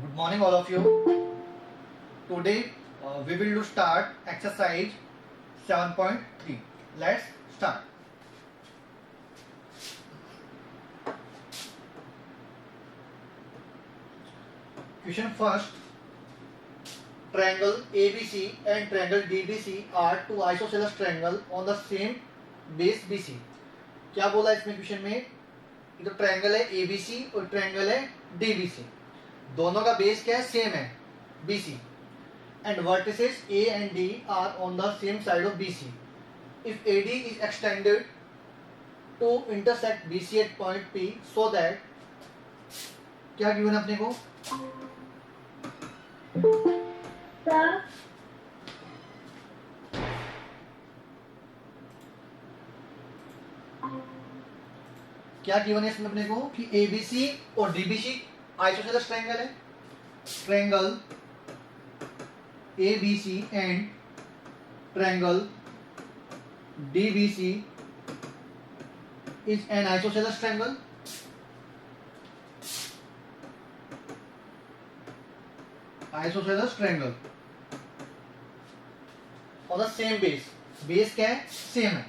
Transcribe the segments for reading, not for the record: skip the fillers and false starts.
Good morning, all of you. Today we will do start exercise 7.3. Let's start. Question first. Triangle ABC and triangle DBC are two isosceles triangle on the same base BC. क्या बोला इसमें question में? ये तो triangle है ABC और triangle है DBC. दोनों का बेस क्या है? सेम है, BC. And vertices A and D are on the same side of BC. If AD is extended to intersect BC at point P, so that क्या given है अपने को? क्या गिवन है इसमें अपने को कि ABC और DBC आइसोसेलेस ट्रायंगल है. Triangle ABC and triangle DBC is an isosceles triangle. Isosceles triangle और द सेम बेस. बेस क्या है? सेम है.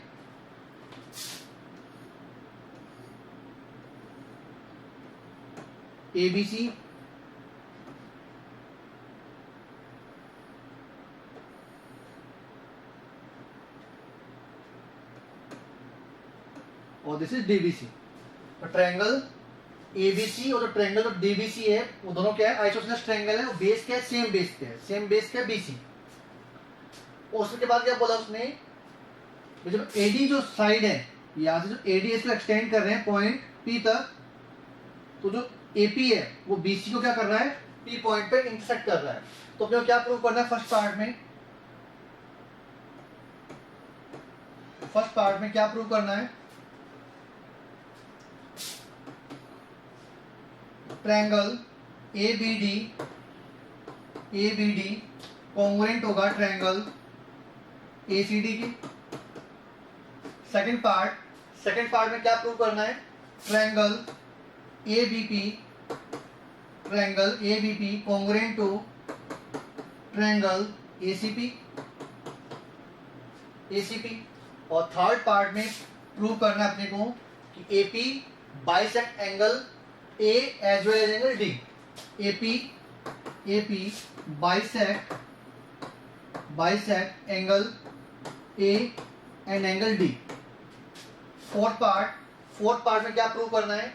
ABC और दिस इज DBC. तो ट्रायंगल ABC और जो ट्रायंगल जो DBC है वो दोनों क्या है? आइसोसेलेस ट्रायंगल है. और बेस क्या है? सेम बेस पे है. सेम बेस क्या है? BC. और उसके बाद क्या बोला उसने? जब AD जो साइड है यहां से जो AD इसको एक्सटेंड कर रहे हैं पॉइंट P तक, तो जो AP है वो BC को क्या कर रहा है? P पॉइंट पे इंटरसेक्ट कर रहा है. तो अपने को क्या प्रूव करना है फर्स्ट पार्ट में? फर्स्ट पार्ट में क्या प्रूव करना है? ट्रायंगल ABD कॉन्ग्रुएंट होगा ट्रायंगल ACD की. सेकंड पार्ट में क्या प्रूव करना है? Triangle ABP congruent to triangle ACP. और थर्ड पार्ट में प्रूव करना है अपने को कि AP bisect angle A as well as angle D. AP bisect angle A and angle D. Fourth part में क्या प्रूव करना है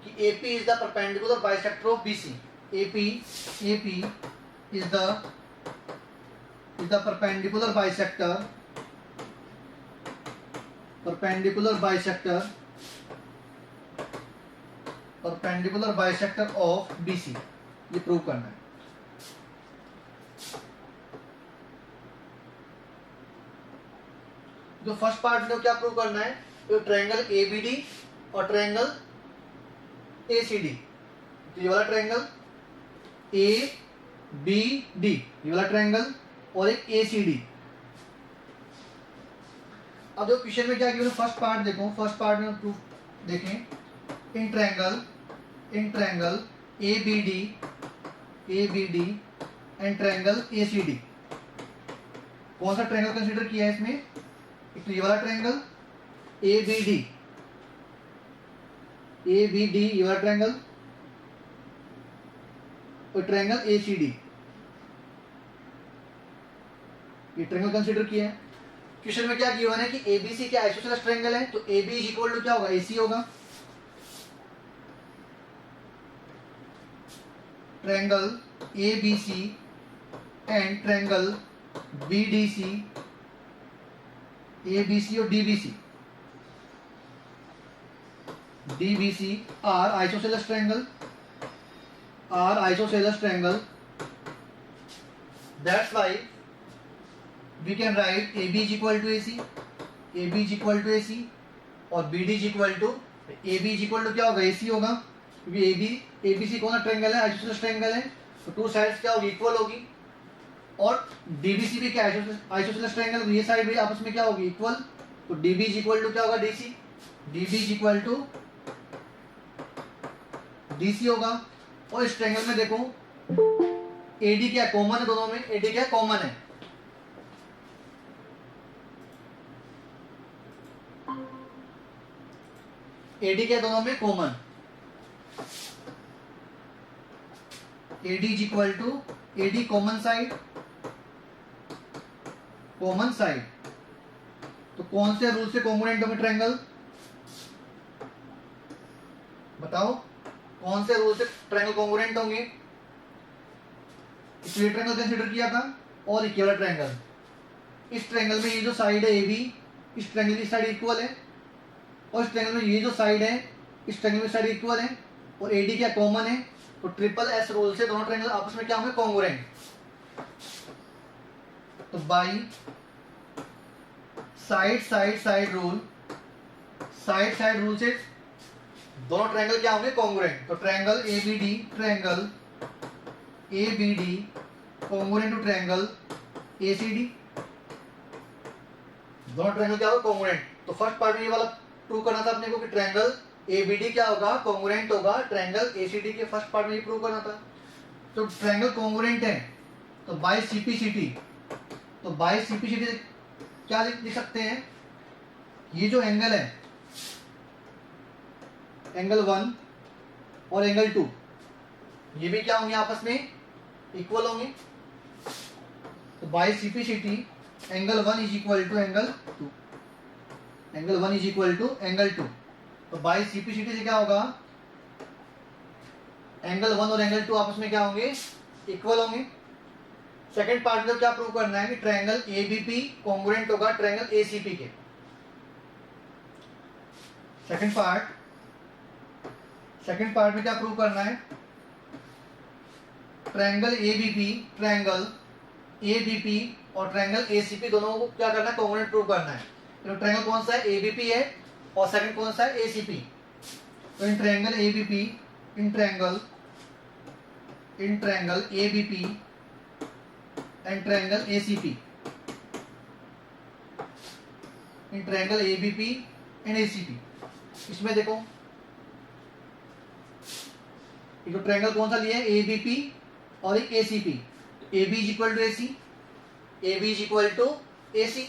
कि AP is the perpendicular bisector of BC. AP is the perpendicular bisector of BC. ये prove करना है. जो first part में क्या प्रूव करना है? तो ट्रायंगल ABD और ट्रायंगल ACD. तो ये वाला ट्रायंगल ABD, ये वाला ट्रायंगल और एक ACD. अब जो क्वेश्चन में क्या गिवन? फर्स्ट पार्ट देखो. फर्स्ट पार्ट में प्रूफ देखें. In triangle ABD and triangle ACD. कौन सा ट्रायंगल कंसीडर किया है इसमें? एक तो ये वाला ट्रायंगल ABD, ये वाला ट्रायंगल और ट्रायंगल ACD. ये ट्रायंगल कंसीडर किया है. क्वेश्चन में क्या गिवन है कि ABC क्या आइसोसेलेस ट्रायंगल है. तो AB इज इक्वल टू क्या होगा? AC होगा. Triangle ABC and triangle BDC, ABC और DBC are isosceles triangle. That's why we can write AB is equal to AC और BD is equal to AB is equal to क्या होगा? AC होगा. क्योंकि ABC कौन सा triangle है? Isosceles triangle है. तो टू साइड्स क्या होगी? इक्वल होगी. और DBC भी क्या आइसोसेलेस ट्रायंगल, तो ये साइड भी आपस में क्या होगी? इक्वल. तो DB इज इक्वल टू क्या होगा? DC. DB is equal to DC होगा। और इस ट्रायंगल में देखो एडी क्या कॉमन है दोनों में, एडी क्या कॉमन है, एडी क्या दोनों में common, AD is equal to AD common side, common side. तो कौन से रूल से कॉन्ग्रुएंट होंगे ट्रायंगल, बताओ कौन से रूल से ट्रायंगल कॉन्ग्रुएंट होंगे। इक्विलेटरल ट्रायंगल कंसीडर किया था और इक्विलेटरल ट्रायंगल। इस ट्रायंगल में ये जो साइड है ए बी, इस ट्रायंगल की साइड इक्वल है, और इस ट्रायंगल में ये जो साइड है इस ट्रायंगल में साइड इक्वल है, और एडी क्या कॉमन है। तो ट्रिपल एस रूल से दोनों ट्रायंगल आपस में क्या होंगे, कॉन्ग्रुएंट। तो by side side side rule, side side rule से दोनों ट्रायंगल क्या होंगे, कॉन्ग्रुएंट। तो triangle A B D, triangle A B D congruent to triangle A C D, दोनों ट्रायंगल क्या होगा, कॉन्ग्रुएंट। तो फर्स्ट पार्ट में ये वाला प्रूव करना था अपने को कि ट्रायंगल ए बी डी क्या होगा, कॉन्ग्रुएंट होगा ट्रायंगल ए सी डी के। फर्स्ट पार्ट में ये प्रूव करना था। तो ट्रायंगल कॉन्ग्रुएंट है तो बाय सीपीसीटी, तो बाय सीपीसीटी क्या लिख सकते हैं, ये जो एंगल है एंगल 1 और एंगल 2 ये भी क्या होंगे, आपस में इक्वल होंगे। तो by CPCT angle 1 is equal to angle 2, angle 1 is equal to angle 2। तो बाय सीपीसीटी से क्या होगा, एंगल 1 और एंगल 2 आपस में क्या होंगे, इक्वल होंगे। सेकंड पार्ट में क्या प्रूव करना है कि ट्रायंगल एबीपी कॉन्ग्रुएंट होगा ट्रायंगल एसीपी के। सेकंड पार्ट में क्या प्रूव करना है, ट्रायंगल एबीपी और ट्रायंगल एसीपी दोनों को क्या करना है, कॉन्ग्रुएंट प्रूव करना है। तो ट्रायंगल कौन सा है, एबीपी है, और सेकंड कौन सा है, एसीपी। तो in triangle ABP, in triangle ABP and triangle ACP, in triangle ABP and ACP, इसमें देखो एक तो ट्रायंगल कौन सा लिया है, एबीपी और एक ACP. AB is equal to AC, AB is equal to AC,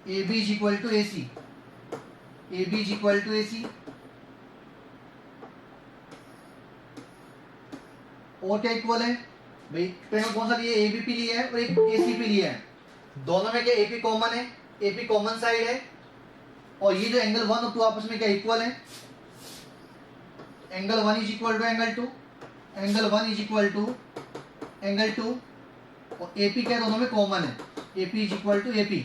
AB is equal to AC, AB is equal to AC. और क्या इक्वल है भाई, ट्रायंगल कौन सा लिया है, एबीपी लिया है और एक एसीपी लिया है। दोनों में क्या एपी कॉमन है, एपी कॉमन साइड है, और ये जो एंगल 1 और 2 आपस में क्या इक्वल है, angle 1 is equal to angle 2, angle 1 is equal to angle 2, और एपी क्या दोनों में कॉमन है, AP is equal to AP.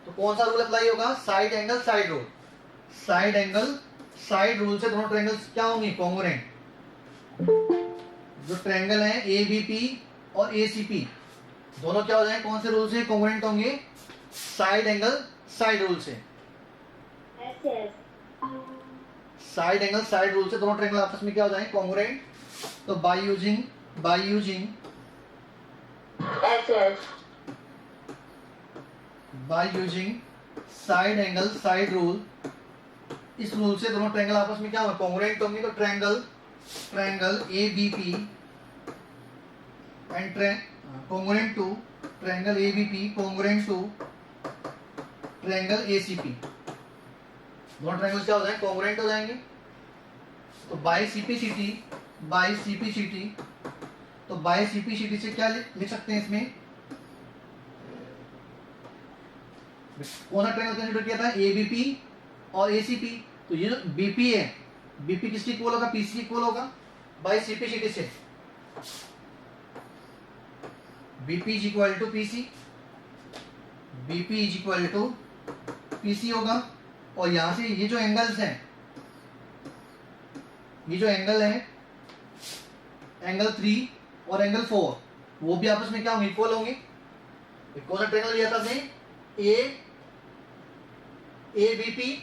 तो कौन सा रूल अप्लाई होगा, side angle side rule. Side angle side rule से दोनों ट्रायंगल्स क्या होंगे, कॉन्ग्रुएंट। जो ट्रायंगल है एबीपी और एसीपी दोनों क्या हो जाएंगे, कौन से रूल से कॉन्ग्रुएंट होंगे, साइड एंगल साइड रूल से। साइड एंगल साइड रूल से दोनों ट्रायंगल आपस में क्या हो जाएंगे, कॉन्ग्रुएंट। तो by using side angle side rule, इस रूल से दोनों ट्रायंगल आपस में क्या होंगे, कॉन्ग्रुएंट होंगे। तो triangle ABP and congruent to triangle ABP congruent to triangle ACP, दोनों ट्रायंगल्स क्या हो जाएंगे, कॉन्ग्रुएंट हो जाएंगे। तो बाय सीपीसीटी, तो बाय सीपीसीटी से क्या लिख सकते हैं, इसमें कौन सा ट्रायंगल कंसीडर किया था, एबीपी और एसीपी। तो ये जो बीपी है, बीपी किसकी इक्वल होगा, पीसी इक्वल होगा बाय सीपीसीटी से। BP is equal to PC, BP is equal to PC होगा। और यहां से ये जो एंगल्स हैं, ये जो एंगल है एंगल 3 और एंगल 4 वो भी आपस में क्या होंगे, इक्वल होंगे। कौन सा ट्रायंगल लिया था हमने, एबीपी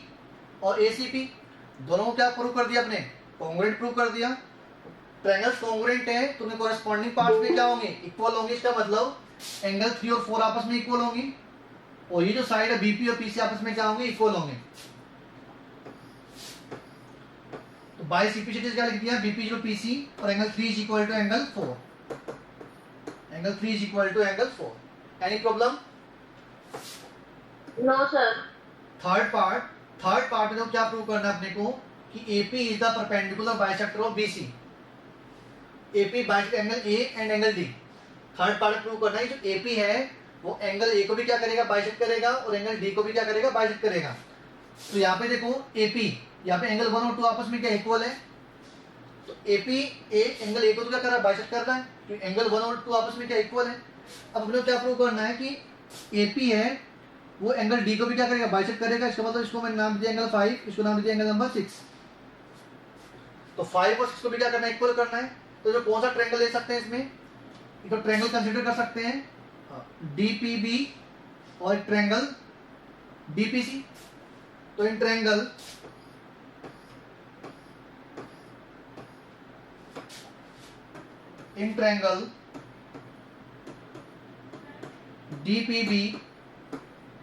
और एसीपी, दोनों को क्या प्रूव कर दिया अपने, कॉन्ग्रुएंट प्रूव कर दिया। ट्रायंगल्स कॉन्ग्रुएंट है तो उनके कॉरेस्पॉन्डिंग पार्ट्स में क्या होंगे, इक्वल होंगे। इसका मतलब एंगल 3 और 4 आपस में इक्वल होंगे, और ये जो साइड है बीपी और पीसी आपस में क्या होंगे, इक्वल होंगे। तो बाई सीपीसीटी क्या लिख दिया, बीपी इक्वल पीसी और angle 3 is equal to angle 4, angle 3 is equal to angle 4. Any problem? No sir. Third part में तो क्या प्रूव करना है अपने को कि AP is the perpendicular bisector of BC. AP bisect angle A and angle D. Third part prove करना है जो AP है वो एंगल A को भी क्या करेगा, बाइसेक्ट करेगा, और एंगल D को भी क्या करेगा, बाइसेक्ट करेगा. तो यहाँ पे देखो AP, यहाँ पे एंगल 1 और 2 आपस में क्या इक्वल है, तो AP एंगल A को तो क्या कर रहा है, बाइसेक्ट कर रहा है, तो एंगल 1 और 2 आपस में क्या इक्वल है. अब अपने को क्या प्रूव करना है कि AP है वो एंगल D को भी क्या करेगा, बाइसेक्ट करेगा. इसका मतलब इसको मैंने नाम दिया एंगल 5, इसको नाम दिया एंगल नंबर 6. तो 5 और 6 को भी क्या करना है, इक्वल करना है. तो जो कौन सा ट्रायंगल ले सकते हैं इसमें, एक तो ट्रायंगल कंसीडर कर सकते हैं DPB और एक ट्रायंगल DPC. तो in triangle DPB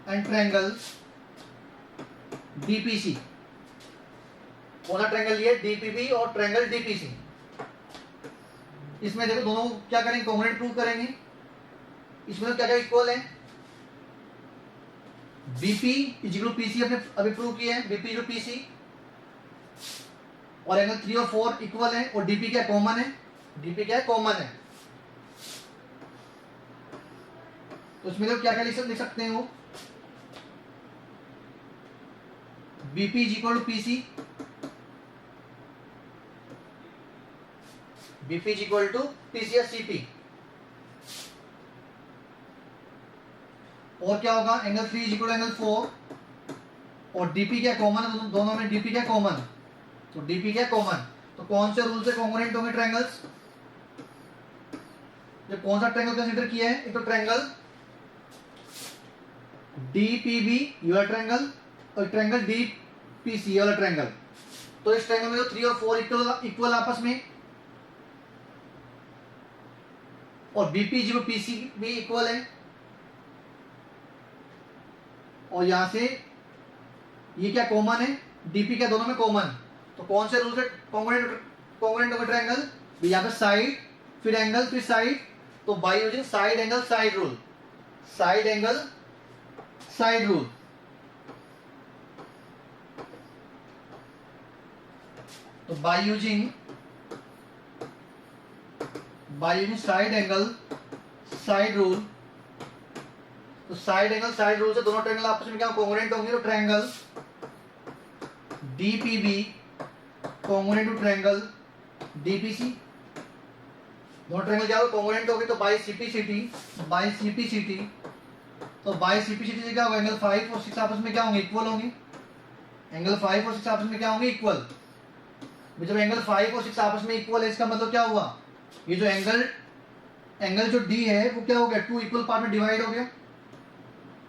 and triangle DPC. कौन सा ट्रायंगल लिए, DPB और ट्रायंगल DPC. इसमें देखो दोनों क्या करेंगे, कॉन्ग्रुएंट प्रूव करेंगे. इसमें तो क्या क्या इक्वल है, BP is equal to PC अपने अभी प्रूव किया है, BP इज PC, और एंगल 3 और 4 इक्वल है, और DP क्या कॉमन है, DP क्या कॉमन है. तो इसमें तो क्या क्या लिख सकते हैं वो, BP is equal to PC, BP is equal to PC या CP. और क्या होगा, angle 3 is equal to angle 4, और DP क्या कॉमन है, दोनों में DP क्या कॉमन, तो DP क्या कॉमन. तो कौन से रूल से कॉन्ग्रुएंट होंगे ट्रायंगल्स, जो कौन सा ट्रायंगल कंसीडर किया है, एक तो ट्रायंगल DPB ये वाला ट्रायंगल, और ट्रायंगल DPC ये वाला ट्रायंगल. तो इस ट्रायंगल में तो 3 और 4 इक्वल आपस में, और BP जो PC भी इक्वल है, और यहां से ये क्या कॉमन है, DP क्या दोनों में कॉमन. तो कौन से रूल से कॉन्ग्रुएंट होगा ट्रायंगल, यहाँ पे साइड फिर एंगल फिर साइड. तो by using side angle side rule, side angle side rule. तो by using side angle side rule. तो साइड एंगल साइड रूल से दोनों ट्रायंगल आपस में क्या कॉन्ग्रुएंट होंगे, तो triangle DPB congruent to triangle DPC. दोनों ट्रायंगल क्या होगा, कॉन्ग्रुएंट होंगे. तो बाय CPCT, तो बाय CPCT से क्या होगा, एंगल 5 और 6 आपस में क्या होंगे, इक्वल होंगे. एंगल 5 और 6 आपस में क्या होंगे, इक्वल. जब एंगल 5 और 6 आपस में इक्वल है, इसका मतलब क्या हुआ, ये जो एंगल जो D है वो क्या हो गया, 2 इक्वल पार्ट में डिवाइड हो गया.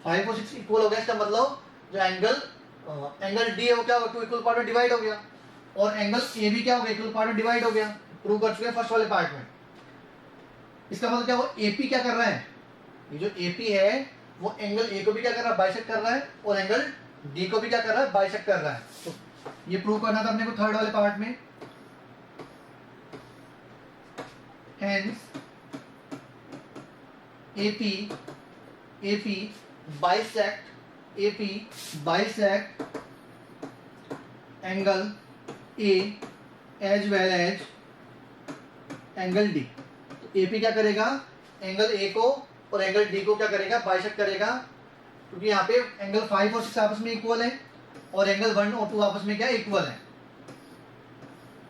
5 और 6 इक्वल हो गया, इसका मतलब जो एंगल D है वो क्या होगा, 2 इक्वल पार्ट में डिवाइड हो गया. और एंगल AB क्या हो गया, इक्वल पार्ट में डिवाइड हो गया. प्रूव कर चुके हैं फर्स्ट वाले पार्ट में. इसका मतलब क्या हुआ, AP क्या कर रहा है, ये जो AP है वो एंगल A को भी क्या कर रहा है, बाइसेक्ट कर रहा है, और एंगल D को भी क्या कर रहा है, बाइसेक्ट कर रहा है. तो ये प्रूव करना था अपने को थर्ड वाले पार्ट में. Hence AP bisect angle A as well as angle D. तो AP क्या करेगा, एंगल A को और एंगल D को क्या करेगा, बाइसेक्ट करेगा. क्योंकि यहाँ पे एंगल 5 और 6 आपस में इक्वल है, और एंगल 1 और 2 आपस में क्या इक्वल है.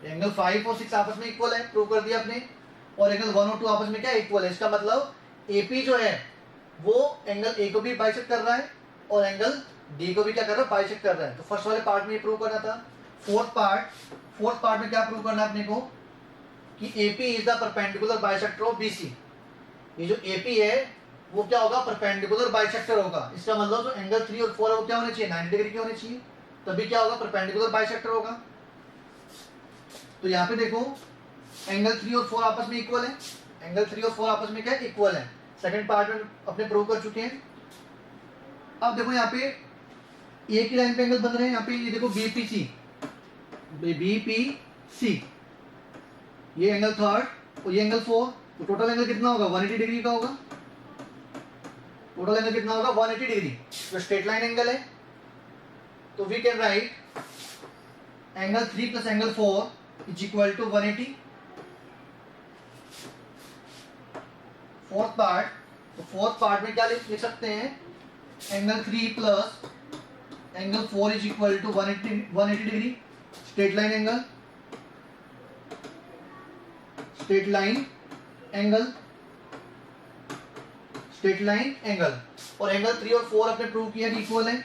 एंगल 5 और 6 आपस में इक्वल है, प्रूव कर दिया आपने. और एंगल 1 और 2 आपस में क्या इक्वल है. इसका मतलब AP जो है वो एंगल A को भी बाइसेक्ट कर रहा है, और एंगल D को भी क्या कर रहा है, बाइसेक्ट कर रहा है. तो फर्स्ट वाले पार्ट में ये प्रूव करना था. फोर्थ पार्ट में क्या प्रूव करना है अपने को कि AP is the perpendicular bisector of BC. ये जो AP है वो क्या होगा, परपेंडिकुलर बाइसेक्टर होगा. इसका मतलब जो एंगल 3 और 4 है वो क्या होने चाहिए, 90 डिग्री के होने चाहिए, तभी क्या होगा, परपेंडिकुलर बाइसेक्टर होगा. तो यहाँ पे देखो एंगल 3 और 4 आपस में इक्वल है, एंगल 3 और 4 आपस में क्या इक्वल है. सेकंड पार्ट में अपने प्रूव कर चुके हैं. अब देखो यहाँ पे एक ही लाइन पे एंगल बन रहे हैं. यहाँ पे ये देखो BP सी, ये एंगल थर्ड और ये एंगल फोर, तो टोटल एंगल कितना होगा 180 डिग्री का होगा। टोटल एंगल कितना होगा 180 डिग्री। जो स्ट्रेट लाइन एंगल है तो we can write angle 3 plus angle 4 is equal to 180। Fourth part, तो फोर्थ पार्ट में क्या लिख सकते हैं, angle 3 plus angle 4 is equal to 180 degree. Straight line angle, straight line angle, straight line angle. और angle 3 और 4 अपने प्रूव किया कि इक्वल है।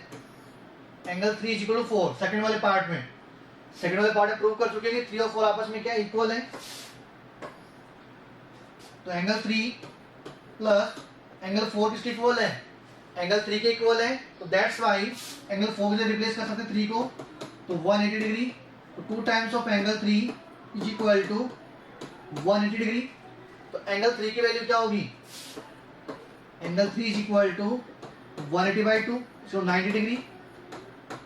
Angle 3 is equal to 4 second वाले पार्ट में, सेकंड वाले पार्ट में प्रूव कर चुके हैं कि 3 और 4 आपस में क्या इक्वल है। तो एंगल 3 प्लस एंगल 4 किसके इक्वल है, एंगल 3 के इक्वल है। तो दैट्स वाई एंगल 4 से रिप्लेस कर सकते हैं 3 को, तो 180 डिग्री। तो 2 times of angle 3 is equal to 180 degree. तो एंगल 3 की वैल्यू क्या होगी, angle 3 is equal to 180/2, so 90 degree.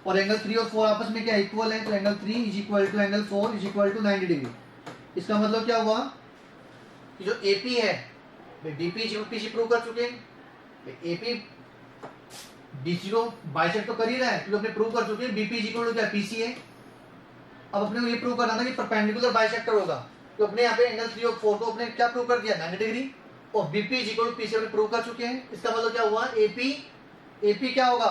और एंगल 3 और 4 आपस में क्या इक्वल है, तो angle 3 is equal to angle 4 is equal to 90 degree. इसका मतलब क्या हुआ कि जो एपी है, डीपी जीपीसी प्रूव कर चुके हैं। एपी डीसी को बाइसेक्ट तो कर ही रहा है क्योंकि अपने प्रूव कर चुके हैं बीपी इक्वल टू क्या पीसी है। अब अपने को ये प्रूव करना था कि परपेंडिकुलर बाइसेक्टर होगा, तो अपने यहाँ पे एंगल 3 और 4 को अपने क्या प्रूव कर दिया 90 डिग्री, और बीपी इक्वल टू पीसी अपने प्रूव कर चुके हैं। इसका मतलब क्या हुआ, एपी क्या होगा,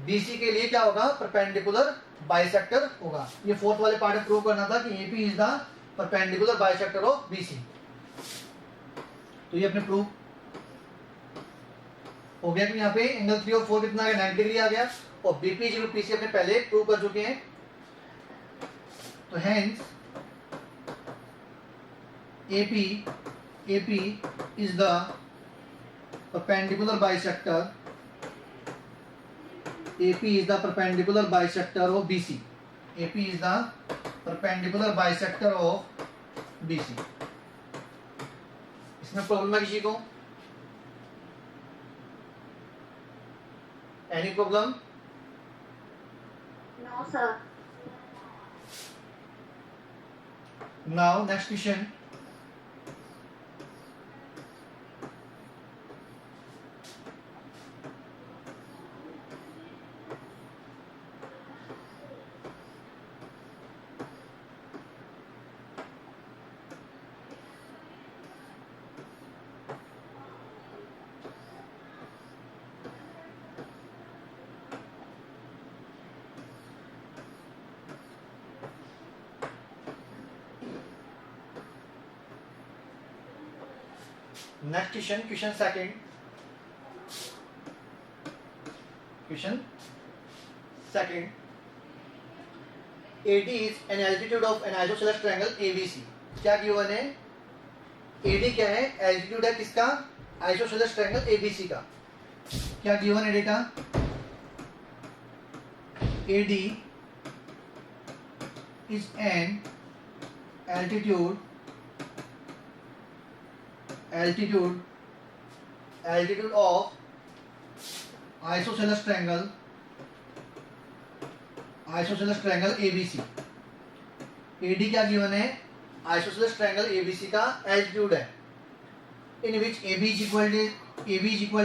बीसी के लिए क्या होगा, परपेंडिकुलर बाइसेक्टर होगा। ये फोर्थ वाले पार्ट में प्रूव करना था कि AP is the perpendicular bisector of BC. तो ये अपने प्रूव हो गया कि यहाँ पे एंगल 3 और 4 कितना आ गया 90 डिग्री आ गया, और बीपी इक्वल टू पीसी अपने पहले प्रूव कर चुके हैं। तो hence AP is the perpendicular bisector. AP is the perpendicular bisector of BC. AP is the perpendicular bisector of BC. इसमें प्रॉब्लम है किसी को? Any problem? No, sir. Now next question. Next question, question second. Question second. AD is an altitude of an isosceles triangle ABC. क्या given है? AD क्या है? Altitude है किसका? Isosceles triangle ABC का. क्या गिवन है data? AD is an altitude of isosceles triangle ABC. AD क्या गिवन है? isosceles triangle ABC का altitude है, in which AB is equal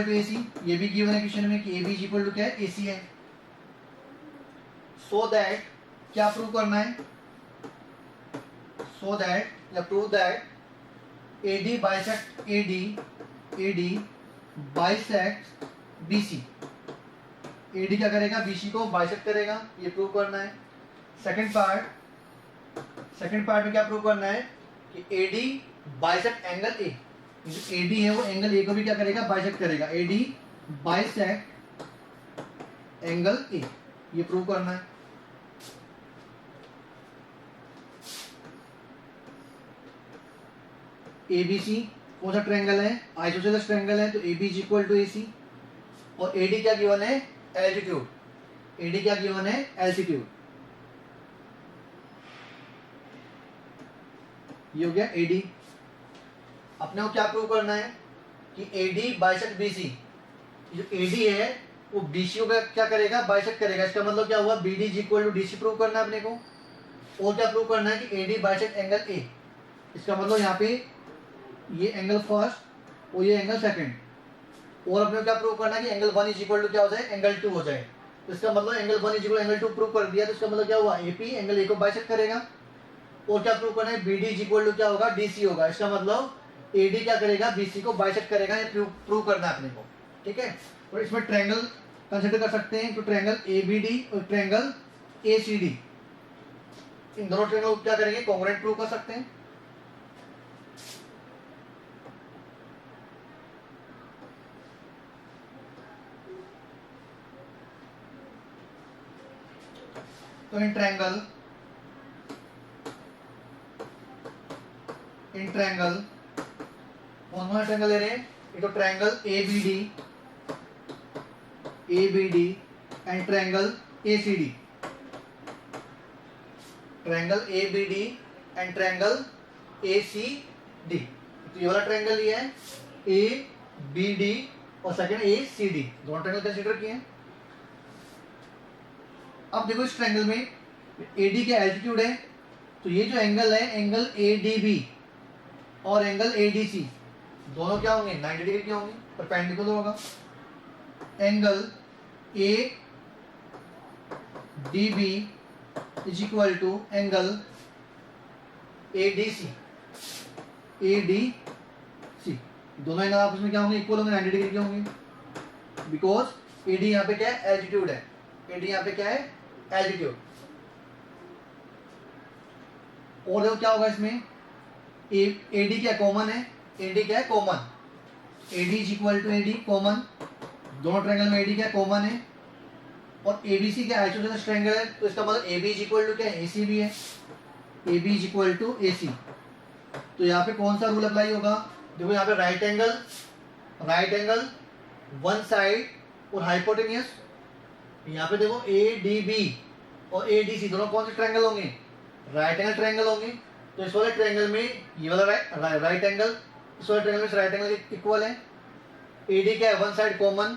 to AC. ये भी गिवन है क्वेश्चन में कि AB is equal to क्या है? AC है. So that क्या प्रूव करना है? So that या prove that AD bisects BC. AD क्या करेगा? BC को बाइसेक्ट करेगा, ये प्रूव करना है। सेकंड पार्ट में क्या प्रूव करना है कि AD बाइसेक्ट एंगल A. जो AD है वो एंगल A को भी क्या करेगा? बाइसेक्ट करेगा। AD बाइसेक्ट एंगल A, ये प्रूव करना है। ABC कौन सा ट्रायंगल है? आइसोसेलेस ट्रायंगल है, तो AB is equal to AC। और AD क्या गिवन है? एल्टीट्यूड। AD क्या गिवन है? एल्टीट्यूड। ये हो गया AD। अपने को क्या प्रूव करना है कि AD बाइसेक्ट BC। जो AD है वो BC को क्या करेगा? बाइसेक्ट करेगा। इसका मतलब क्या हुआ? BD is equal to DC prove करना है अपने को। और क्या प्रूव करना है कि AD बाइसेक्ट एंगल A। इसका मतलब यहाँ पे ये एंगल फर्स्ट और ये एंगल सेकंड, और अपने क्या प्रूव करना है कि एंगल 1 इज इक्वल टू क्या हो जाए, एंगल 2 हो जाए। तो इसका मतलब angle 1 is equal angle 2 prove कर दिया। तो इसका मतलब क्या हुआ, AP एंगल A को बाइसेक्ट करेगा। और क्या प्रूव करना है, BD इज इक्वल टू क्या होगा, DC होगा। इसका मतलब AD क्या करेगा, BC को बाइसेक्ट करेगा। ये प्रूव करना है अपने को, ठीक है। और इसमें ट्रायंगल कंसिडर कर सकते हैं, तो ट्रायंगल ABD और ट्रायंगल ACD, इन दोनों ट्रायंगल को क्या करेंगे, कॉन्ग्रुएंट प्रूव कर सकते हैं। तो इन ट्रायंगल कौन सा ट्रायंगल ले रहे हैं, ये तो triangle ABD and triangle ACD, triangle ABD and triangle ACD। तो ये वाला ट्रायंगल ये है ABD और सेकंड ACD, दोनों ट्रायंगल कंसीडर किए हैं। अब देखो इस ट्रायंगल में AD का एल्टीट्यूड है, तो ये जो एंगल है, एंगल ADB और एंगल ADC दोनों क्या होंगे, 90 डिग्री के होंगे, परपेंडिकुलर होगा। Angle ADB is equal to angle ADC, दोनों एंगल आपस में क्या होंगे, इक्वल होंगे, 90 डिग्री के होंगे। बिकॉज AD यहाँ पे क्या है, एल्टीट्यूड है। AD यहाँ पे क्या है, एल्टीट्यूड। और देखो क्या होगा इसमें, AD क्या कॉमन है, AD क्या है common, AD is equal to AD common, दोनों ट्रायंगल में AD क्या कॉमन है। और ABC क्या आइसोसेलेस ट्रायंगल है, तो इसका मतलब AB इज इक्वल टू क्या है, AC भी है, AB is equal to AC। तो यहाँ पे कौन सा रूल अप्लाई होगा, देखो यहाँ पे राइट एंगल वन साइड और हाइपोटेनियस। यहाँ पे देखो ADB और ADC दोनों कौन से ट्रायंगल होंगे, राइट एंगल ट्रायंगल होंगे। तो इस वाले ट्रायंगल में ये वाला राइट एंगल, इस वाले ट्रायंगल में राइट एंगल इक्वल है। AD क्या है, वन साइड कॉमन,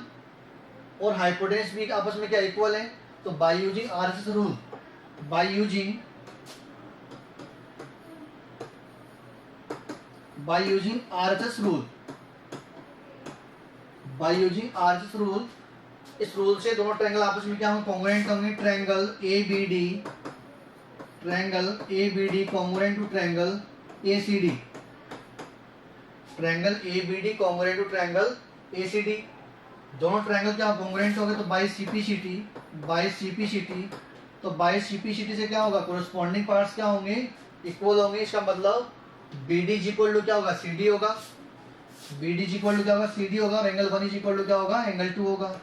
और हाइपोटेन्यूज भी आपस में क्या इक्वल है। तो by using RHS rule, by using RHS rule, इस रूल से दोनों ट्रायंगल आपस में क्या होंगे, कॉन्ग्रुएंट होंगे। Triangle ABD congruent to triangle ACD, triangle ABD congruent to triangle ACD, दोनों ट्रायंगल क्या कॉन्ग्रुएंट हो गए। तो बाय CPCT से क्या होगा, कोरस्पॉन्डिंग पार्ट्स क्या होंगे, इक्वल होंगे। इसका मतलब BD इज इक्वल टू क्या होगा, CD होगा, BD इज इक्वल टू क्या होगा, CD होगा। और एंगल 1 इज इक्वल टू क्या होगा, एंगल 2 होगा।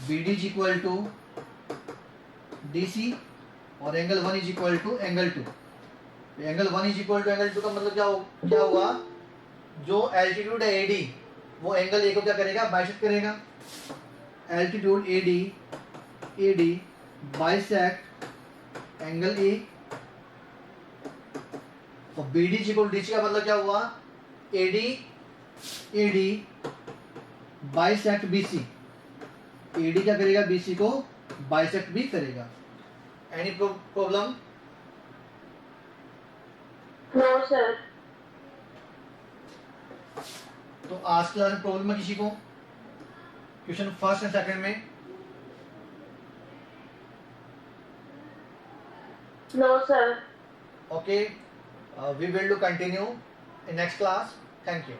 BD is equal to DC और angle 1 is equal to angle 2। Angle 1 is equal to angle 2 का मतलब क्या हुआ, जो एल्टीट्यूड है AD वो एंगल A को क्या करेगा, बाइसेक्ट करेगा। Altitude AD bisect angle A। और BD is equal to DC का मतलब क्या हुआ, AD बाइसेक्ट BC, AD क्या करेगा, BC को बाइसेक्ट भी करेगा। Any problem? No sir. तो आज क्लास में प्रॉब्लम है किसी को, क्वेश्चन फर्स्ट एंड सेकंड में? No sir. Okay, we will do continue in next class. Thank you.